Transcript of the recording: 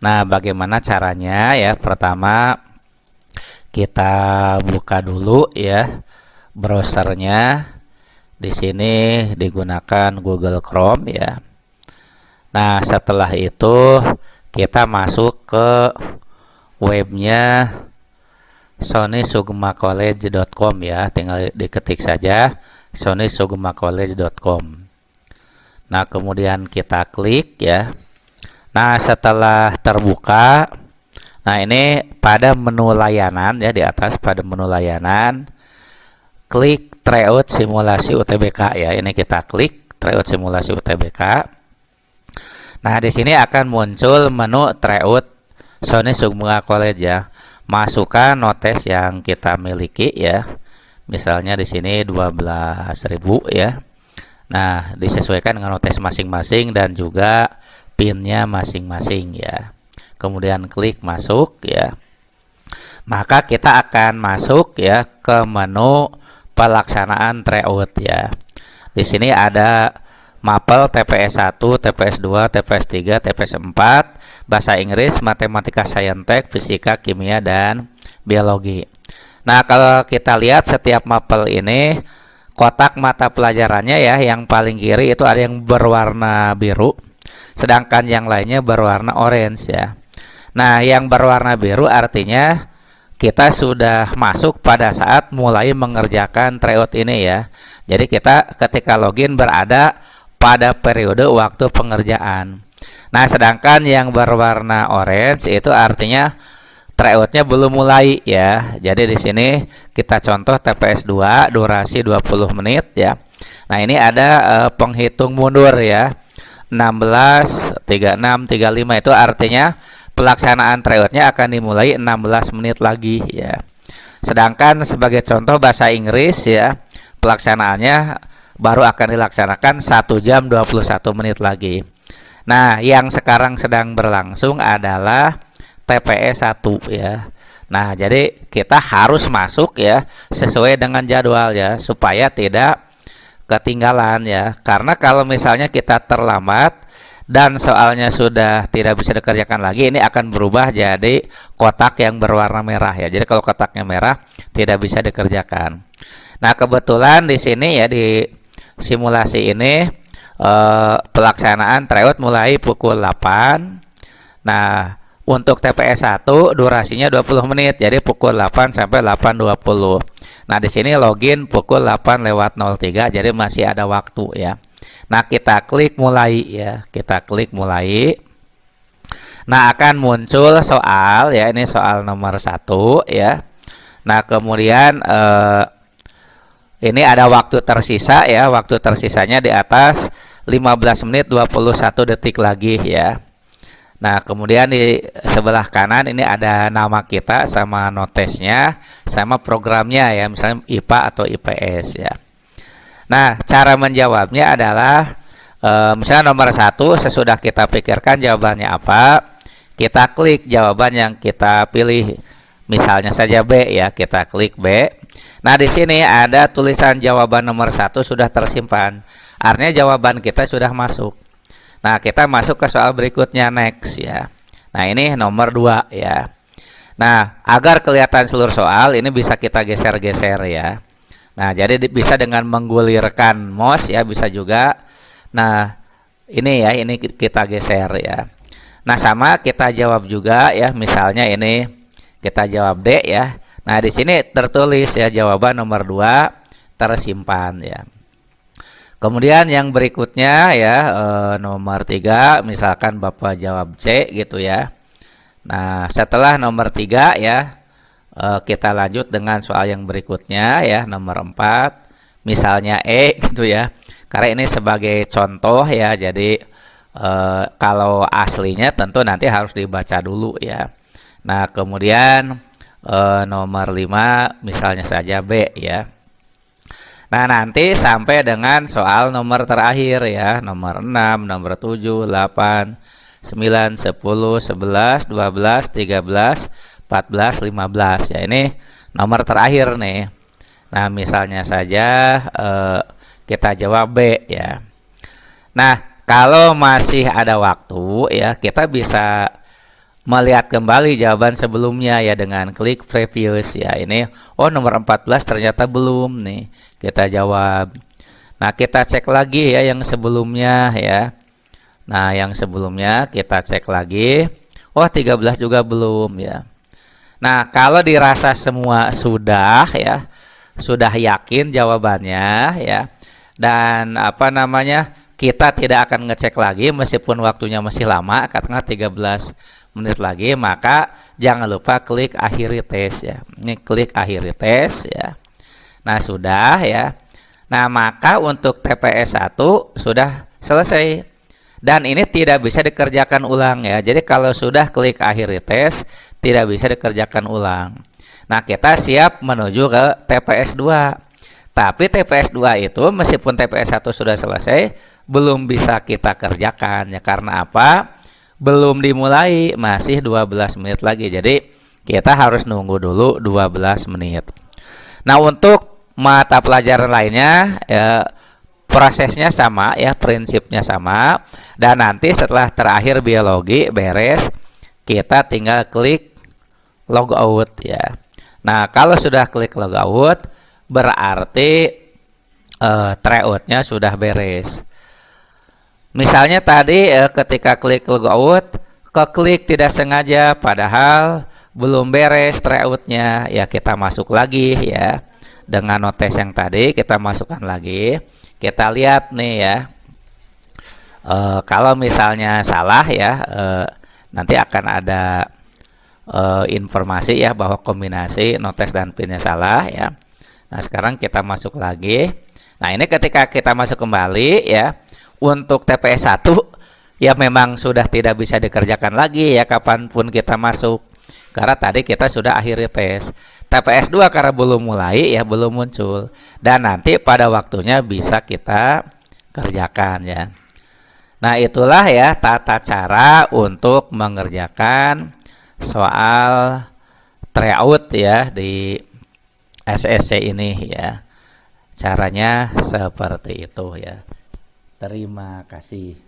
Nah, bagaimana caranya ya? Pertama, kita buka dulu ya browsernya. Di sini digunakan Google Chrome ya. Nah, setelah itu kita masuk ke webnya sonysugmacollege.com ya. Tinggal diketik saja sonysugmacollege.com. Nah, kemudian kita klik ya. Nah, setelah terbuka, nah ini pada menu layanan ya, di atas pada menu layanan, klik tryout simulasi UTBK ya. Ini kita klik tryout simulasi UTBK. Nah, di sini akan muncul menu tryout Sony Sugma College ya. Masukkan notes yang kita miliki ya. Misalnya di sini 12.000 ya. Nah, disesuaikan dengan notes masing-masing dan juga pinnya masing-masing ya. Kemudian klik masuk ya. Maka kita akan masuk ya ke menu pelaksanaan tryout ya. Di sini ada mapel TPS 1, TPS 2, TPS 3, TPS 4, bahasa Inggris, matematika, saintek, fisika, kimia, dan biologi. Nah, kalau kita lihat setiap mapel ini kotak mata pelajarannya ya, yang paling kiri itu ada yang berwarna biru, sedangkan yang lainnya berwarna orange ya. Nah, yang berwarna biru artinya kita sudah masuk pada saat mulai mengerjakan tryout ini ya. Jadi kita ketika login berada pada periode waktu pengerjaan. Nah, sedangkan yang berwarna orange itu artinya tryoutnya belum mulai ya. Jadi di sini kita contoh TPS 2 durasi 20 menit ya. Nah, ini ada penghitung mundur ya. 16, 36, 35 itu artinya pelaksanaan tryoutnya akan dimulai 16 menit lagi ya. Sedangkan sebagai contoh bahasa Inggris ya, pelaksanaannya baru akan dilaksanakan 1 jam 21 menit lagi. Nah, yang sekarang sedang berlangsung adalah TPS 1 ya. Nah, jadi kita harus masuk ya sesuai dengan jadwal ya, supaya tidak ketinggalan ya. Karena kalau misalnya kita terlambat dan soalnya sudah tidak bisa dikerjakan lagi, ini akan berubah jadi kotak yang berwarna merah ya. Jadi kalau kotaknya merah tidak bisa dikerjakan. Nah, kebetulan di sini ya di simulasi ini pelaksanaan tryout mulai pukul 8. Nah, untuk TPS 1 durasinya 20 menit. Jadi pukul 8 sampai 8.20. Nah, di sini login pukul 8:03, jadi masih ada waktu ya. Nah, kita klik mulai ya. Kita klik mulai. Nah, akan muncul soal ya. Ini soal nomor 1 ya. Nah, kemudian ini ada waktu tersisa ya. Waktu tersisanya di atas 15 menit 21 detik lagi ya. Nah, kemudian di sebelah kanan ini ada nama kita sama notesnya sama programnya ya. Misalnya IPA atau IPS ya. Nah, cara menjawabnya adalah misalnya nomor 1, sesudah kita pikirkan jawabannya apa, kita klik jawaban yang kita pilih. Misalnya saja B ya, kita klik B. Nah, di sini ada tulisan jawaban nomor 1 sudah tersimpan. Artinya jawaban kita sudah masuk. Nah, kita masuk ke soal berikutnya, next ya. Nah, ini nomor 2 ya. Nah, agar kelihatan seluruh soal, ini bisa kita geser-geser ya. Nah, jadi bisa dengan menggulirkan mouse ya, bisa juga. Nah, ini ya, ini kita geser ya. Nah, sama kita jawab juga ya, misalnya ini kita jawab D ya. Nah, di sini tertulis ya jawaban nomor 2 tersimpan ya. Kemudian yang berikutnya ya, nomor 3 misalkan Bapak jawab C gitu ya. Nah, setelah nomor 3 ya, kita lanjut dengan soal yang berikutnya ya, nomor 4 misalnya E gitu ya. Karena ini sebagai contoh ya, jadi kalau aslinya tentu nanti harus dibaca dulu ya. Nah, kemudian nomor 5 misalnya saja B ya. Nah, nanti sampai dengan soal nomor terakhir ya, nomor 6, nomor 7, 8, 9, 10, 11, 12, 13, 14, 15 ya. Ini nomor terakhir nih. Nah, misalnya saja kita jawab B ya. Nah, kalau masih ada waktu ya, kita bisa melihat kembali jawaban sebelumnya ya dengan klik previous ya. Ini oh nomor 14 ternyata belum nih. Kita jawab. Nah, kita cek lagi ya yang sebelumnya ya. Nah, yang sebelumnya kita cek lagi. Oh, 13 juga belum ya. Nah, kalau dirasa semua sudah ya, sudah yakin jawabannya ya. Dan apa namanya? Kita tidak akan ngecek lagi meskipun waktunya masih lama karena 13 menit lagi, maka jangan lupa klik akhiri tes ya. Ini klik akhiri tes ya. Nah, sudah ya. Nah, maka untuk TPS 1 sudah selesai. Dan ini tidak bisa dikerjakan ulang ya. Jadi kalau sudah klik akhiri tes, tidak bisa dikerjakan ulang. Nah, kita siap menuju ke TPS 2. Tapi TPS 2 itu meskipun TPS 1 sudah selesai, belum bisa kita kerjakan ya. Karena apa? Belum dimulai, masih 12 menit lagi. Jadi kita harus nunggu dulu 12 menit. Nah, untuk mata pelajaran lainnya ya, prosesnya sama ya, prinsipnya sama. Dan nanti setelah terakhir biologi beres, kita tinggal klik logout ya. Nah, kalau sudah klik logout, berarti tryout-nya sudah beres. Misalnya tadi ketika klik logout, keklik tidak sengaja padahal belum beres tryout-nya, ya kita masuk lagi ya. Dengan notes yang tadi kita masukkan lagi. Kita lihat nih ya. Kalau misalnya salah ya, nanti akan ada informasi ya bahwa kombinasi notes dan pinnya salah ya. Nah, sekarang kita masuk lagi. Nah, ini ketika kita masuk kembali ya, untuk TPS 1 ya memang sudah tidak bisa dikerjakan lagi ya kapanpun kita masuk. Karena tadi kita sudah akhiri tes. TPS 2 karena belum mulai ya, belum muncul. Dan nanti pada waktunya bisa kita kerjakan ya. Nah, itulah ya tata cara untuk mengerjakan soal tryout ya di SSC ini ya. Caranya seperti itu ya. Terima kasih.